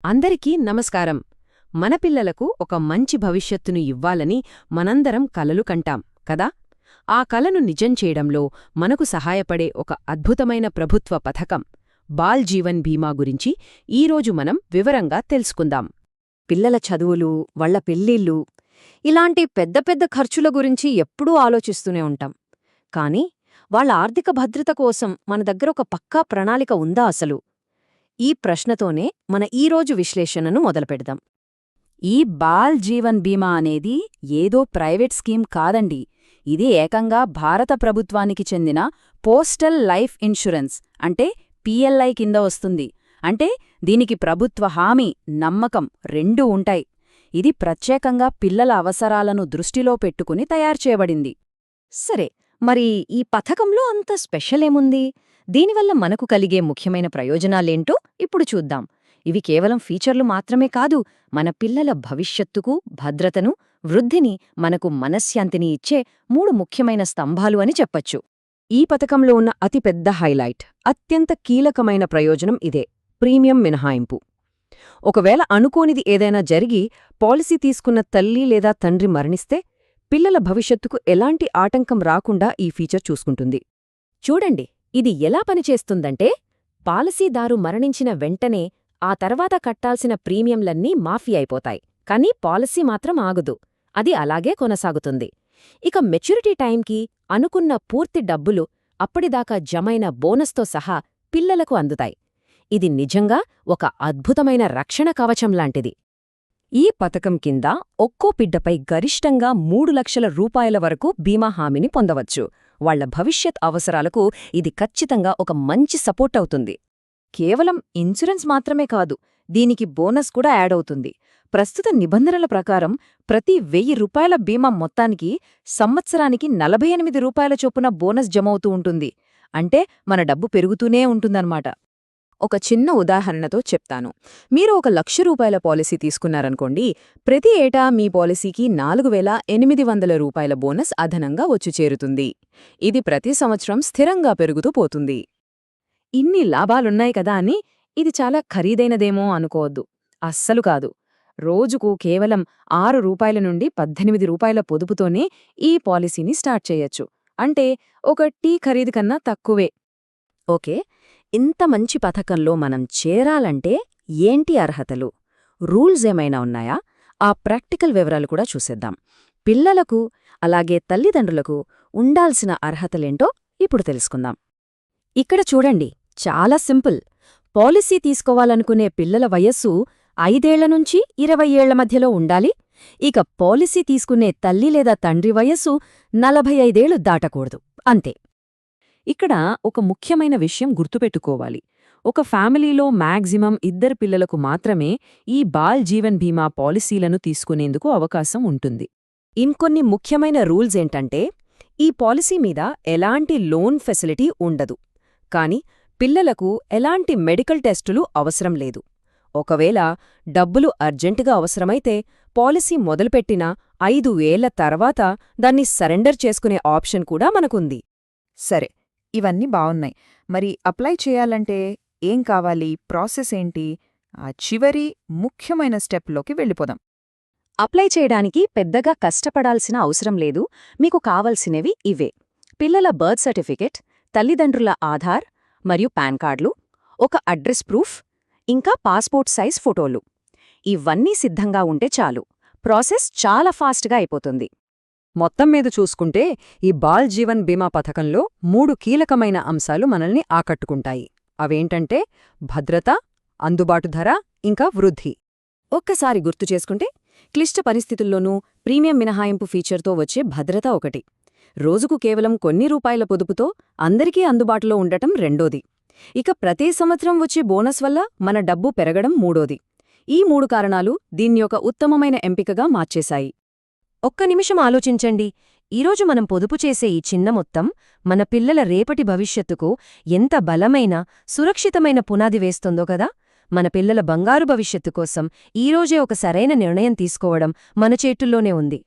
అందరికీ నమస్కారం. మన పిల్లలకు ఒక మంచి భవిష్యత్తును ఇవ్వాలని మనందరం కలలు కంటాం కదా. ఆ కలను నిజం చేయడంలో మనకు సహాయపడే ఒక అద్భుతమైన ప్రభుత్వ పథకం బాల్ జీవన్ బీమా గురించి ఈరోజు మనం వివరంగా తెలుసుకుందాం. పిల్లల చదువులు, వాళ్ల పెళ్ళిళ్ళు, ఇలాంటి పెద్ద పెద్ద ఖర్చుల గురించి ఎప్పుడూ ఆలోచిస్తూనే ఉంటాం. కానీ వాళ్ల ఆర్థిక భద్రత కోసం మన దగ్గర ఒక పక్కా ప్రణాళిక ఉందా అసలు? ఈ ప్రశ్నతోనే మన ఈరోజు విశ్లేషణను మొదలుపెడదాం. ఈ బాల్ జీవన్ బీమా అనేది ఏదో ప్రైవేట్ స్కీమ్ కాదండి. ఇది ఏకంగా భారత ప్రభుత్వానికి చెందిన పోస్టల్ లైఫ్ ఇన్షూరెన్స్ అంటే పిఎల్ఐ కింద వస్తుంది. అంటే దీనికి ప్రభుత్వ హామీ, నమ్మకం రెండూ ఉంటాయి. ఇది ప్రత్యేకంగా పిల్లల అవసరాలను దృష్టిలో పెట్టుకుని తయారుచేయబడింది. సరే, మరి ఈ పథకంలో అంత స్పెషలేముంది? దీనివల్ల మనకు కలిగే ముఖ్యమైన ప్రయోజనాలేంటో ఇప్పుడు చూద్దాం. ఇవి కేవలం ఫీచర్లు మాత్రమే కాదు, మన పిల్లల భవిష్యత్తుకు, భద్రతను, వృద్ధిని, మనకు మనశ్శాంతిని ఇచ్చే 3 ముఖ్యమైన స్తంభాలు అని చెప్పొచ్చు. ఈ పథకంలో ఉన్న అతిపెద్ద హైలైట్, అత్యంత కీలకమైన ప్రయోజనం ఇదే: ప్రీమియం మినహాయింపు. ఒకవేళ అనుకోనిది ఏదైనా జరిగి పాలసీ తీసుకున్న తల్లి లేదా తండ్రి మరణిస్తే పిల్లల భవిష్యత్తుకు ఎలాంటి ఆటంకం రాకుండా ఈ ఫీచర్ చూసుకుంటుంది. చూడండి, ఇది ఎలా పనిచేస్తుందంటే, పాలసీదారు మరణించిన వెంటనే ఆ తర్వాత కట్టాల్సిన ప్రీమియంలన్నీ మాఫీ అయిపోతాయి. కానీ పాలసీ మాత్రం ఆగదు, అది అలాగే కొనసాగుతుంది. ఇక మెచ్యూరిటీ టైంకి అనుకున్న పూర్తి డబ్బులు అప్పటిదాకా జమైన బోనస్తో సహా పిల్లలకు అందుతాయి. ఇది నిజంగా ఒక అద్భుతమైన రక్షణ కవచంలాంటిది. ఈ పథకం కింద ఒక్కో బిడ్డపై గరిష్టంగా 3 లక్షల రూపాయల వరకు బీమా హామీని పొందవచ్చు. వాళ్ల భవిష్యత్ అవసరాలకు ఇది ఖచ్చితంగా ఒక మంచి సపోర్ట్ అవుతుంది. కేవలం ఇన్సూరెన్స్ మాత్రమే కాదు, దీనికి బోనస్ కూడా యాడ్ అవుతుంది. ప్రస్తుత నిబంధనల ప్రకారం ప్రతి 1000 రూపాయల బీమా మొత్తానికి సంవత్సరానికి 48 రూపాయల చొప్పున బోనస్ జమవుతూ ఉంటుంది. అంటే మన డబ్బు పెరుగుతూనే ఉంటుందన్నమాట. ఒక చిన్న ఉదాహరణతో చెప్తాను. మీరు 1 లక్ష రూపాయల పాలసీ తీసుకున్నారనుకోండి. ప్రతి ఏటా మీ పాలసీకి 4800 రూపాయల బోనస్ అదనంగా వచ్చి చేరుతుంది. ఇది ప్రతి సంవత్సరం స్థిరంగా పెరుగుతూ పోతుంది. ఇన్ని లాభాలున్నాయి కదా అని ఇది చాలా ఖరీదైనదేమో అనుకోవద్దు. అస్సలు కాదు. రోజుకు కేవలం 6 రూపాయల నుండి 18 రూపాయల పొదుపుతోనే ఈ పాలసీని స్టార్ట్ చేయొచ్చు. అంటే ఒక టీ ఖరీదు కన్నా తక్కువే. ఓకే, ఇంత మంచి పథకంలో మనం చేరాలంటే ఏంటి అర్హతలు, రూల్స్ ఏమైనా ఉన్నాయా? ఆ ప్రాక్టికల్ వివరాలు కూడా చూసేద్దాం. పిల్లలకు అలాగే తల్లిదండ్రులకు ఉండాల్సిన అర్హతలేంటో ఇప్పుడు తెలుసుకుందాం. ఇక్కడ చూడండి, చాలా సింపుల్. పాలసీ తీసుకోవాలనుకునే పిల్లల వయస్సు 5 ఏళ్ల నుంచి 20 ఏళ్ల మధ్యలో ఉండాలి. ఇక పాలసీ తీసుకునే తల్లి లేదా తండ్రి వయస్సు 45 ఏళ్లు దాటకూడదు, అంతే. ఇక్కడ ఒక ముఖ్యమైన విషయం గుర్తుపెట్టుకోవాలి. ఒక ఫ్యామిలీలో మ్యాక్సిమం 2 పిల్లలకు మాత్రమే ఈ బాల్ జీవన్ బీమా పాలసీలను తీసుకునేందుకు అవకాశం ఉంటుంది. ఇంకొన్ని ముఖ్యమైన రూల్స్ ఏంటంటే, ఈ పాలసీ మీద ఎలాంటి లోన్ ఫెసిలిటీ ఉండదు. కాని పిల్లలకు ఎలాంటి మెడికల్ టెస్టులు అవసరం లేదు. ఒకవేళ డబ్బులు అర్జెంటుగా అవసరమైతే పాలసీ మొదలుపెట్టిన 5 ఏళ్ల తర్వాత దాన్ని సరెండర్ చేసుకునే ఆప్షన్ కూడా మనకుంది. సరే, ఇవన్నీ బావున్నాయి. మరి అప్లై చేయాలంటే ఏం కావాలి, ప్రాసెస్ ఏంటి? ఆ చివరి ముఖ్యమైన స్టెప్లోకి వెళ్ళిపోదాం. అప్లై చేయడానికి పెద్దగా కష్టపడాల్సిన అవసరం లేదు. మీకు కావలసినవి ఇవే: పిల్లల బర్త్ సర్టిఫికెట్, తల్లిదండ్రుల ఆధార్ మరియు పాన్ కార్డులు, ఒక అడ్రస్ ప్రూఫ్, ఇంకా పాస్పోర్ట్ సైజ్ ఫోటోలు. ఇవన్నీ సిద్ధంగా ఉంటే చాలు, ప్రాసెస్ చాలా ఫాస్ట్గా అయిపోతుంది. మొత్తం మీద చూసుకుంటే ఈ బాల్ జీవన్ బీమా పథకంలో 3 కీలకమైన అంశాలు మనల్ని ఆకట్టుకుంటాయి. అవేంటంటే భద్రత, అందుబాటు ధర, ఇంకా వృద్ధి. ఒక్కసారి గుర్తు చేసుకుంటే, క్లిష్ట పరిస్థితుల్లోనూ ప్రీమియం మినహాయింపు ఫీచర్తో వచ్చే భద్రత ఒకటి, రోజుకు కేవలం కొన్ని రూపాయల పొదుపుతో అందరికీ అందుబాటులో ఉండటం రెండోది, ఇక ప్రతి సంవత్సరం వచ్చే బోనస్ వల్ల మన డబ్బు పెరగడం మూడోది. ఈ 3 కారణాలు దీన్ని ఒక ఉత్తమమైన ఎంపికగా మార్చేశాయి. ఒక్క నిమిషం ఆలోచించండి. ఈరోజు మనం పొదుపు చేసే ఈ చిన్న మొత్తం మన పిల్లల రేపటి భవిష్యత్తుకు ఎంత బలమైన, సురక్షితమైన పునాది వేస్తుందో కదా. మన పిల్లల బంగారు భవిష్యత్తు కోసం ఈరోజే ఒక సరైన నిర్ణయం తీసుకోవడం మన చేతుల్లోనే ఉంది.